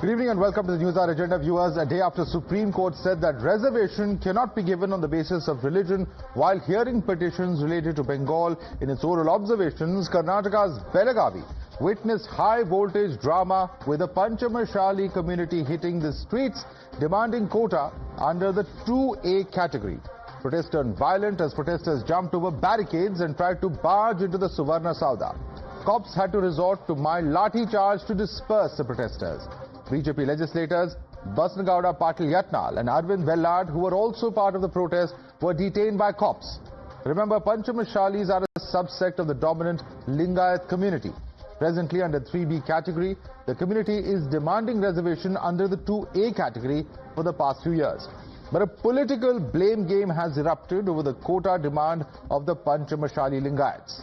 Good evening and welcome to the Newshour Agenda, viewers. A day after Supreme Court said that reservation cannot be given on the basis of religion while hearing petitions related to Bengal in its oral observations, Karnataka's Belagavi witnessed high voltage drama with the Panchamasali community hitting the streets demanding quota under the 2A category. Protests turned violent as protesters jumped over barricades and tried to barge into the Suvarna Sauda. Cops had to resort to mild lathi charge to disperse the protesters. BJP legislators Basnagowda Patil Yatnal and Arvind Vellad, who were also part of the protest, were detained by cops. Remember, Panchamasalis are a subsect of the dominant Lingayat community. Presently under 3B category, the community is demanding reservation under the 2A category for the past few years. But a political blame game has erupted over the quota demand of the Panchamasali Lingayats.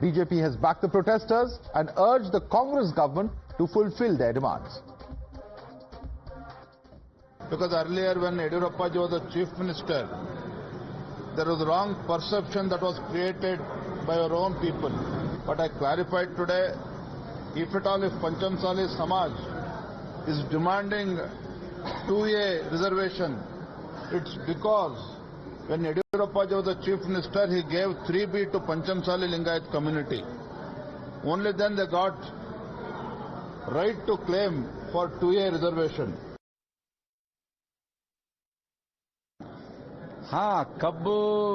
BJP has backed the protesters and urged the Congress government to fulfill their demands. Because earlier when Yediyurappa was the chief minister, there was wrong perception that was created by our own people. But I clarified today, if at all if Panchamasali Samaj is demanding 2A reservation, it's because when Yediyurappa was the chief minister, he gave 3B to Panchamasali Lingayat community. Only then they got right to claim for 2A reservation. हाँ, कब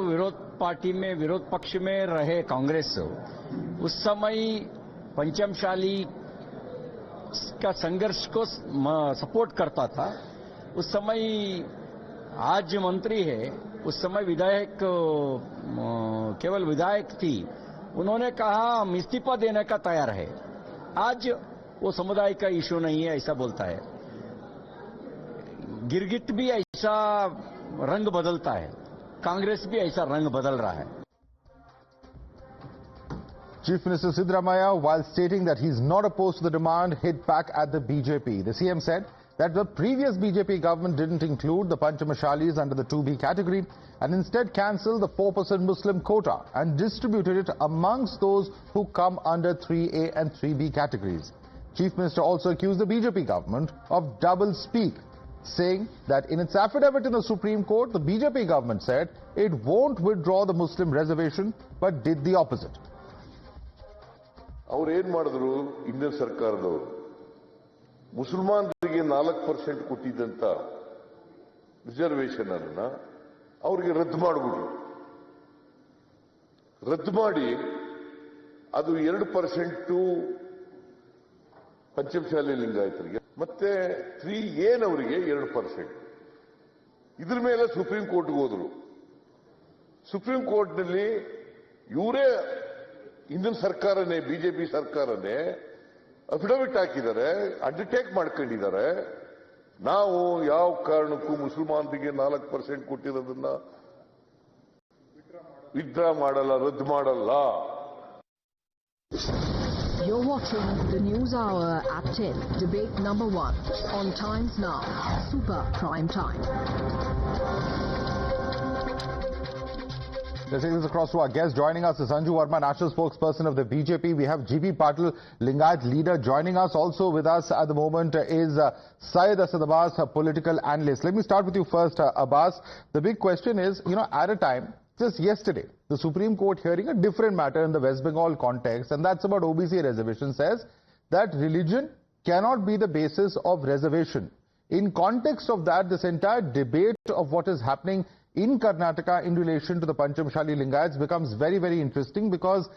विरोध party में विरोध पक्ष में रहे कांग्रेस, उस समय पंचमशाली का संघर्ष को सपोर्ट करता था. उस समय आज मंत्री है, उस समय विधायक केवल विधायक थी. उन्होंने कहा हम इस्तीफा देने का तैयार है. आज वो समुदाय का इशू नहीं है ऐसा बोलता है. गिरगिट भी ऐसा रंग बदलता है, कांग्रेस भी ऐसा रंग बदल रहा है. Chief Minister Sidda, while stating that he's not opposed to the demand, hit back at the BJP. The CM said that the previous BJP government didn't include the Panchamasalis under the 2B category and instead cancelled the 4% Muslim quota and distributed it amongst those who come under 3A and 3B categories. Chief Minister also accused the BJP government of double speak, saying that in its affidavit in the Supreme Court, the BJP government said it won't withdraw the Muslim reservation, but did the opposite. ಅವರು ಏನು ಮಾಡಿದ್ರು, Indian ಸರ್ಕಾರದವರು ಮುಸಲ್ಮಾನರಿಗೆ 4% ಕೊಟ್ಟಿದ್ದಂತ reservation ಅನ್ನ ಅವರಿಗೆ ರದ್ದು ಮಾಡಿಬಿಟ್ರು. ರದ್ದು ಮಾಡಿ ಅದು 2% ಪಂಚಮಸಾಲಿ ಲಿಂಗಾಯತರಿಗೆ ಮತ್ತೆ 3A ನವರಿಗೆ 2%. ಇದ್ರ ಮೇಲೆ ಸುಪ್ರೀಂ ಕೋರ್ಟ್ಗೆ ಹೋದ್ರು. ಸುಪ್ರೀಂ ಕೋರ್ಟ್ನಲ್ಲಿ ಇವರೇ ಇಂದಿನ ಸರ್ಕಾರನೇ, ಬಿಜೆಪಿ ಸರ್ಕಾರನೇ ಅಫಿಡವಿಟ್ ಹಾಕಿದ್ದಾರೆ, ಅಂಡರ್ಟೇಕ್ ಮಾಡ್ಕೊಂಡಿದ್ದಾರೆ. ನಾವು ಯಾವ ಕಾರಣಕ್ಕೂ ಮುಸಲ್ಮಾನರಿಗೆ 4% ಕೊಟ್ಟಿರೋದನ್ನ ವಿತ್ಡ್ರಾ ಮಾಡಲ್ಲ, ರದ್ದು ಮಾಡಲ್ಲ. You're watching the News Hour at 10, debate number 1 on Times Now, Super Prime Time. Let's take this across to our guest. Joining us is Sanju Verma, national spokesperson of the BJP. We have GB Patil, Lingayat leader, joining us. Also with us at the moment is Syed Asad Abbas, a political analyst. Let me start with you first, Abbas. The big question is, at a time, just yesterday, the Supreme Court hearing a different matter in the West Bengal context, and that's about OBC reservation, says that religion cannot be the basis of reservation. In context of that, this entire debate of what is happening in Karnataka in relation to the Panchamasali Lingayats becomes very, very interesting, because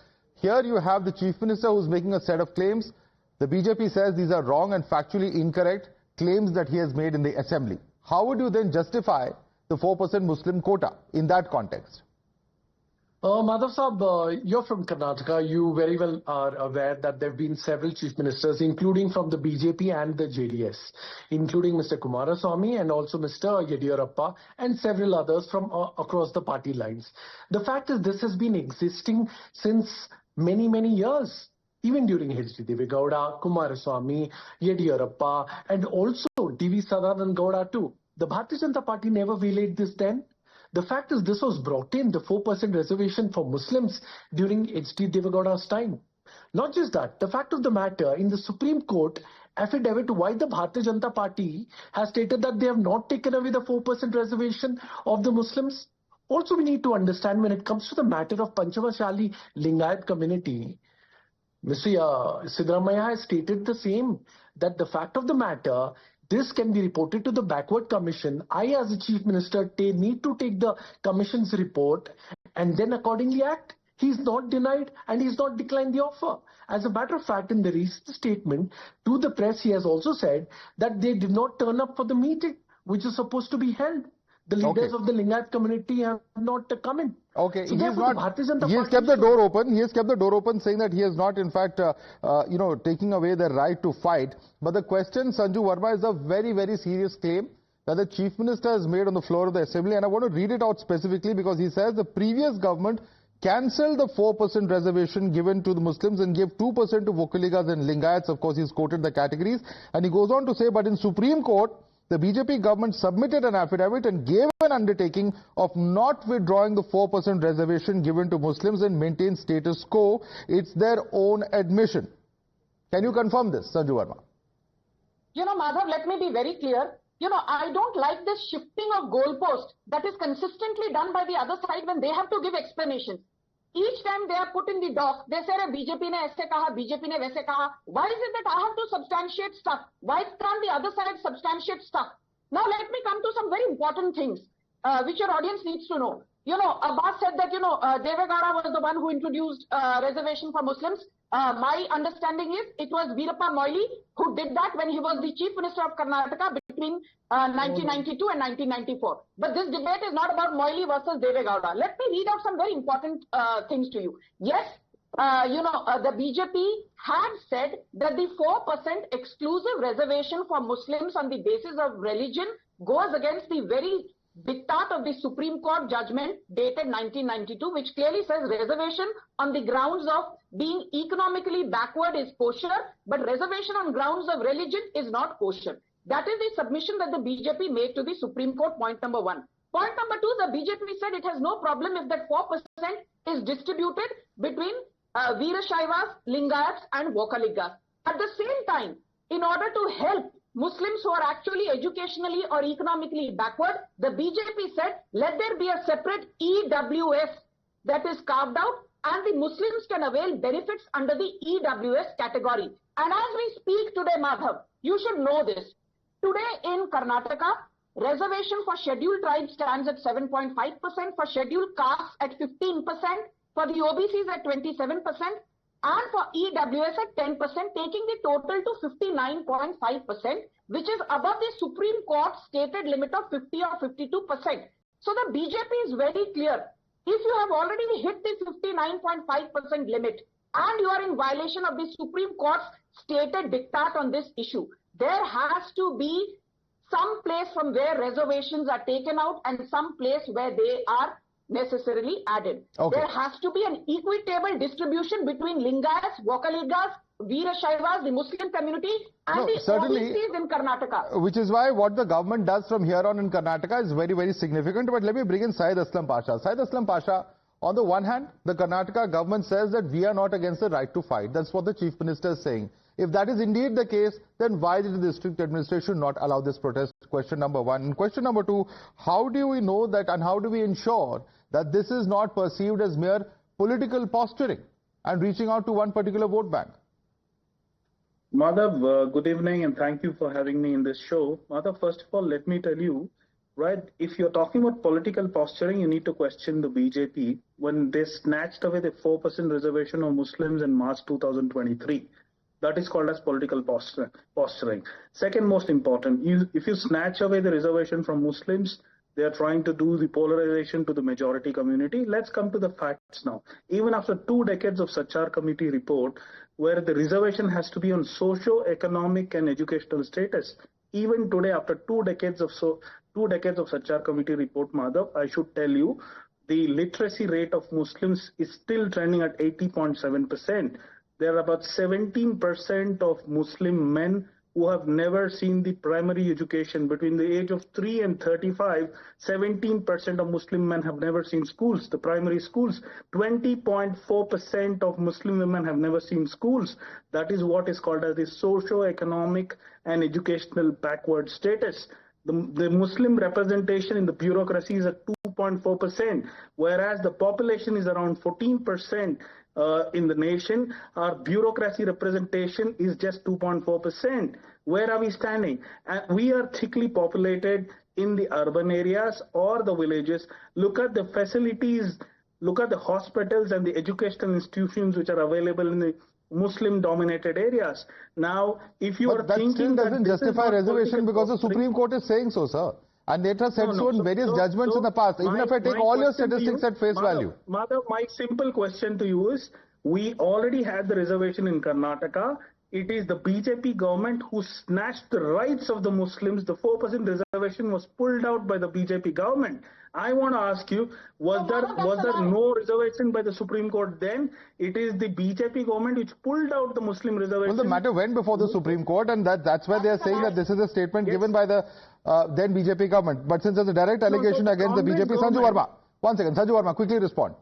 here you have the Chief Minister who's making a set of claims. The BJP says these are wrong and factually incorrect claims that he has made in the assembly. How would you then justify the 4% Muslim quota in that context? Madhav Sahab, you're from Karnataka. You very well are aware that there have been several chief ministers, including from the BJP and the JDS, including Mr. Kumaraswamy and also Mr. Yediyurappa and several others from across the party lines. The fact is, this has been existing since many, many years. Even during H.D. Devegowda, Kumaraswamy, Yediyurappa, and also D.V. Sadanand Gowda too. The Bharatiya Janata Party never relayed this then. The fact is, this was brought in, the 4% reservation for Muslims during H.D. Devegowda's time. Not just that, the fact of the matter, in the Supreme Court, affidavit why the Bharatiya Janata Party has stated that they have not taken away the 4% reservation of the Muslims. Also, we need to understand when it comes to the matter of Panchamasali Lingayat community, Mr. Siddaramaiah has stated the same, that the fact of the matter, this can be reported to the backward commission. I, as a chief minister, need to take the commission's report and then accordingly act. He's not denied and he's not declined the offer. As a matter of fact, in the recent statement to the press, he has also said that they did not turn up for the meeting, which is supposed to be held. The leaders of the Lingayat community have not come in. Okay, so he has kept the door open. He has kept the door open, saying that he is not, in fact, taking away their right to fight. But the question, Sanju Verma, is a very, very serious claim that the Chief Minister has made on the floor of the Assembly. And I want to read it out specifically because he says the previous government cancelled the 4% reservation given to the Muslims and gave 2% to Vokaligas and Lingayats. Of course, he's quoted the categories. And he goes on to say, but in Supreme Court, the BJP government submitted an affidavit and gave an undertaking of not withdrawing the 4% reservation given to Muslims and maintain status quo. It's their own admission. Can you confirm this, Sanju Verma? Madhav, let me be very clear. I don't like this shifting of goalposts that is consistently done by the other side when they have to give explanations. Each time they are put in the dock, they say, BJP ne aise kaha, BJP ne waise kaha. Why is it that I have to substantiate stuff? Why can't the other side substantiate stuff? Now let me come to some very important things, which your audience needs to know. Abbas said that, Deve Gowda was the one who introduced reservation for Muslims. My understanding is it was Veerappa Moily who did that when he was the Chief Minister of Karnataka between 1992 and 1994. But this debate is not about Moily versus Deve Gowda. Let me read out some very important things to you. Yes, the BJP had said that the 4% exclusive reservation for Muslims on the basis of religion goes against the very diktat of the Supreme Court judgment dated 1992, which clearly says reservation on the grounds of being economically backward is kosher, but reservation on grounds of religion is not kosher. That is the submission that the BJP made to the Supreme Court, point number one. Point number two, the BJP said it has no problem if that 4% is distributed between Veerashaivas, Lingayats and Vokaligas. At the same time, in order to help Muslims who are actually educationally or economically backward, the BJP said, let there be a separate EWS that is carved out and the Muslims can avail benefits under the EWS category. And as we speak today, Madhav, you should know this. Today in Karnataka, reservation for scheduled tribes stands at 7.5%, for scheduled castes at 15%, for the OBCs at 27%, and for EWS at 10%, taking the total to 59.5%, which is above the Supreme Court stated limit of 50 or 52%. So the BJP is very clear. If you have already hit the 59.5% limit and you are in violation of the Supreme Court's stated diktat on this issue, there has to be some place from where reservations are taken out and some place where they are necessarily added. Okay. There has to be an equitable distribution between Lingayats, Vokaligas, Veerashaivas, the Muslim community and the OBCs in Karnataka. Which is why what the government does from here on in Karnataka is very, very significant. But let me bring in Syed Aslam Pasha. Syed Aslam Pasha, on the one hand, the Karnataka government says that we are not against the right to fight. That's what the Chief Minister is saying. If that is indeed the case, then why did the district administration not allow this protest? Question number one. And question number two, how do we know that and how do we ensure that this is not perceived as mere political posturing and reaching out to one particular vote bank? Madhav, good evening and thank you for having me in this show. Madhav, first of all, let me tell you, right, if you're talking about political posturing, you need to question the BJP when they snatched away the 4% reservation of Muslims in March 2023. That is called as political posturing. Second most important, if you snatch away the reservation from Muslims, they are trying to do the polarization to the majority community. Let's come to the facts now. Even after 2 decades of Sachar committee report, where the reservation has to be on socio-economic and educational status, even today, after 2 decades of Sachar committee report, Madhav, I should tell you, the literacy rate of Muslims is still trending at 80.7%. There are about 17% of Muslim men who have never seen the primary education. Between the age of 3 and 35, 17% of Muslim men have never seen schools, the primary schools. 20.4% of Muslim women have never seen schools. That is what is called as the socio-economic and educational backward status. The Muslim representation in the bureaucracy is at 2.4%, whereas the population is around 14% in the nation. Our bureaucracy representation is just 2.4%. Where are we standing? We are thickly populated in the urban areas or the villages. Look at the facilities, look at the hospitals and the educational institutions which are available in the Muslim-dominated areas. Now, if you are thinking that doesn't justify reservation because the Supreme Court is saying so, sir. And it has said so in various judgments in the past. Even if I take all your statistics at face value. Madhav, my simple question to you is, we already had the reservation in Karnataka. It is the BJP government who snatched the rights of the Muslims. The 4% reservation was pulled out by the BJP government. I want to ask you, was there no reservation by the Supreme Court then? It is the BJP government which pulled out the Muslim reservation. Well, the matter went before the Supreme Court, and that's why they are saying that this is a statement given by the then BJP government. But since there's a direct allegation against the BJP, Sanju Verma. One second, Sanju Verma, quickly respond.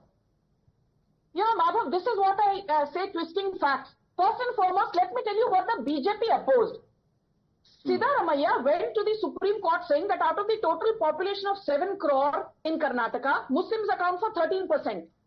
You know, Madhav, this is what I say, twisting facts. First and foremost, let me tell you what the BJP opposed. Sidda went to the Supreme Court saying that out of the total population of 7 crore in Karnataka, Muslims account for 13%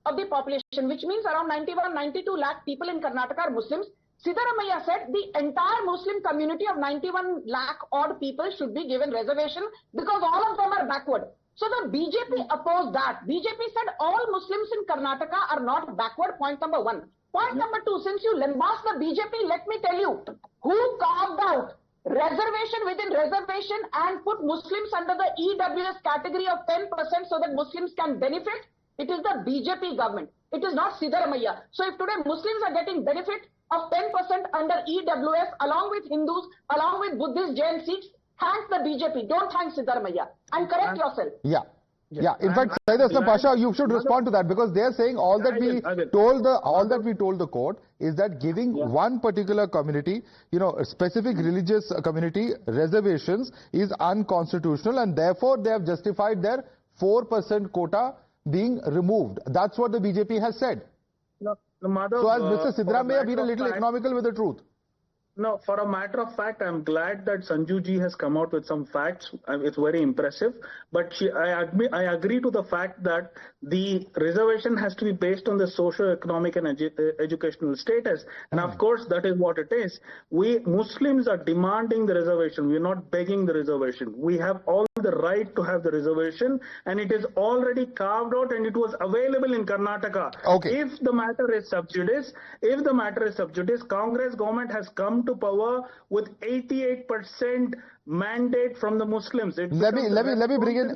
of the population, which means around 91-92 lakh people in Karnataka are Muslims. Sidda said the entire Muslim community of 91 lakh odd people should be given reservation because all of them are backward. So the BJP opposed that. BJP said all Muslims in Karnataka are not backward, point number 1. Point number 2, since you lambast the BJP, let me tell you, who carved out reservation within reservation and put Muslims under the EWS category of 10% so that Muslims can benefit? It is the BJP government. It is not Sidda. So if today Muslims are getting benefit of 10% under EWS along with Hindus, along with Buddhists, Jain, Sikhs, thank the BJP. Don't thank Sidda. And correct yourself. Yeah. Yeah, in fact, Syed Aslam Pasha, you should respond to that because they are saying all that we told the court is that giving one particular community, you know, a specific religious community reservations is unconstitutional, and therefore they have justified their 4% quota being removed. That's what the BJP has said. No, Madhav, so as Mr. Sidra may have been a little economical with the truth. No, for a matter of fact, I'm glad that Sanju ji has come out with some facts. It's very impressive. But I agree to the fact that the reservation has to be based on the socio-economic and educational status. And of course, that is what it is. We Muslims are demanding the reservation. We're not begging the reservation. We have all the right to have the reservation, and it is already carved out and it was available in Karnataka. Okay. If the matter is sub judice, Congress government has come to power with 88% mandate from the Muslims. Let me bring in.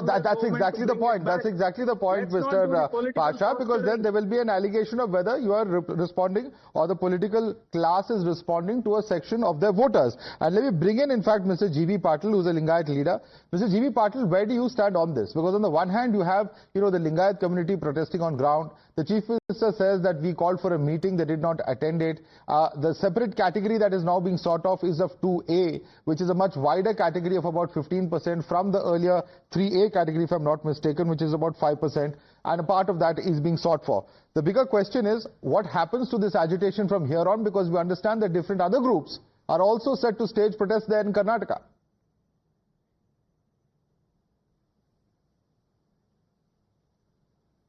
That's exactly the point. That's exactly the point, Mr. Pasha, because then there will be an allegation of whether you are responding or the political class is responding to a section of their voters. And let me bring in fact, Mr. G.V. Patil, who's a Lingayat leader. Mr. G.V. Patil, where do you stand on this? Because on the one hand, you have, you know, the Lingayat community protesting on ground. The Chief Minister says that we called for a meeting, they did not attend it. The separate category that is now being sought of is of 2A, which is a much wider category of about 15% from the earlier 3A category, if I'm not mistaken, which is about 5%, and a part of that is being sought for. The bigger question is, what happens to this agitation from here on, because we understand that different other groups are also set to stage protests there in Karnataka.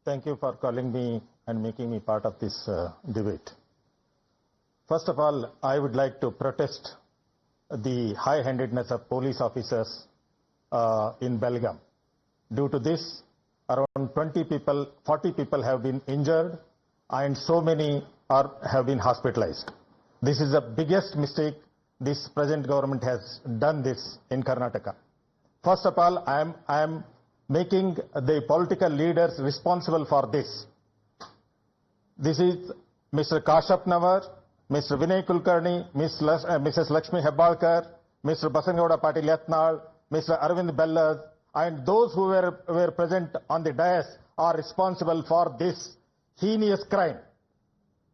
Thank you for calling me and making me part of this debate. First of all, I would like to protest the high-handedness of police officers in Belgaum. Due to this, around 40 people have been injured and so many have been hospitalized. This is the biggest mistake this present government has done this in Karnataka. First of all, I am making the political leaders responsible for this. This is Mr. Kashap Nawar, Mr. Vinay Kulkarni, Mrs. Lakshmi Hebbalkar, Mr. Basangauda Patil Yatnal, Mr. Arvind Bellas, and those who were present on the dais are responsible for this heinous crime.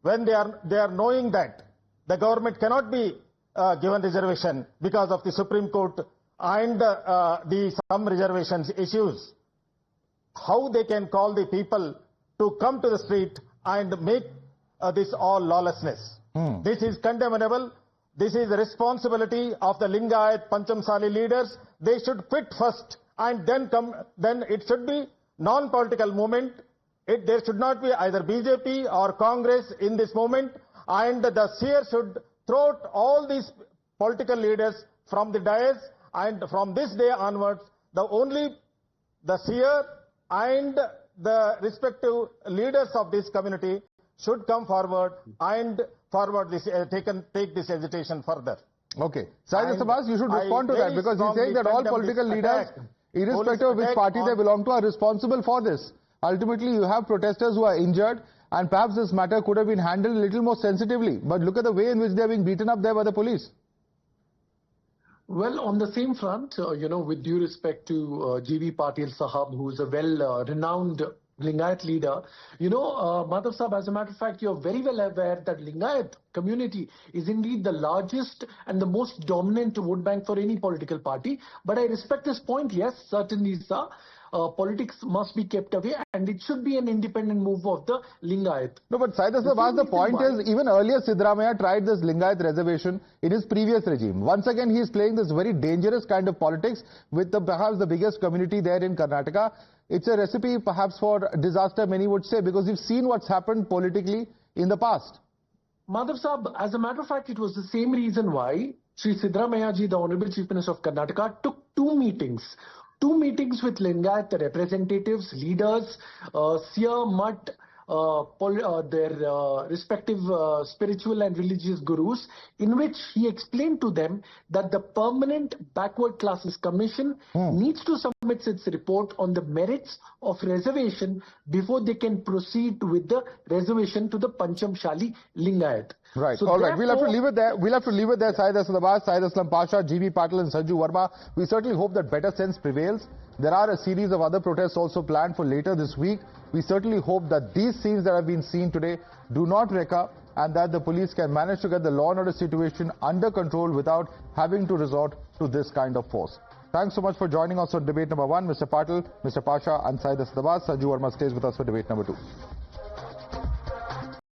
When they are knowing that the government cannot be given reservation because of the Supreme Court and some reservations issues, how they can call the people to come to the street and make this all lawlessness. This is condemnable. This is the responsibility of the Lingayat Panchamasali leaders. They should quit first and then come. Then it should be non-political movement. There should not be either BJP or Congress in this moment, and the seer should throw out all these political leaders from the dais, and from this day onwards, the seer and the respective leaders of this community should come forward and take this agitation further. Okay. Saida Sabas, you should respond to that, because he's saying that all political leaders, irrespective of which party they belong to, are responsible for this. Ultimately, you have protesters who are injured, and perhaps this matter could have been handled a little more sensitively. But look at the way in which they are being beaten up there by the police. Well, on the same front, with due respect to G.V. Patil Sahab, who is a well-renowned Lingayat leader, Madhav Sahab, as a matter of fact, you're very well aware that Lingayat community is indeed the largest and the most dominant vote bank for any political party. But I respect this point. Yes, certainly, sir. Politics must be kept away, and it should be an independent move of the Lingayat. No, but Saida Sabas, the point is, even earlier Siddaramaiah tried this Lingayat reservation in his previous regime. Once again, he is playing this very dangerous kind of politics with perhaps the biggest community there in Karnataka. It's a recipe perhaps for disaster, many would say, because we've seen what's happened politically in the past. Madhav Sahab, as a matter of fact, it was the same reason why Sri Siddaramaiah ji, the Honorable Chief Minister of Karnataka, took two meetings with Lingayat representatives, leaders, seer, mutt, their respective spiritual and religious gurus, in which he explained to them that the Permanent Backward Classes Commission needs to submit its report on the merits of reservation before they can proceed with the reservation to the Panchamasali Lingayat. Right. So all right. We'll have to leave it there. Syed Aslam Syed Aslam Pasha, G.V. Patil and Sanju Verma. We certainly hope that better sense prevails. There are a series of other protests also planned for later this week. We certainly hope that these scenes that have been seen today do not recur, and that the police can manage to get the law and order situation under control without having to resort to this kind of force. Thanks so much for joining us on debate number 1, Mr. Patil, Mr. Pasha and Syed Aslam. Sanju Verma stays with us for debate number 2.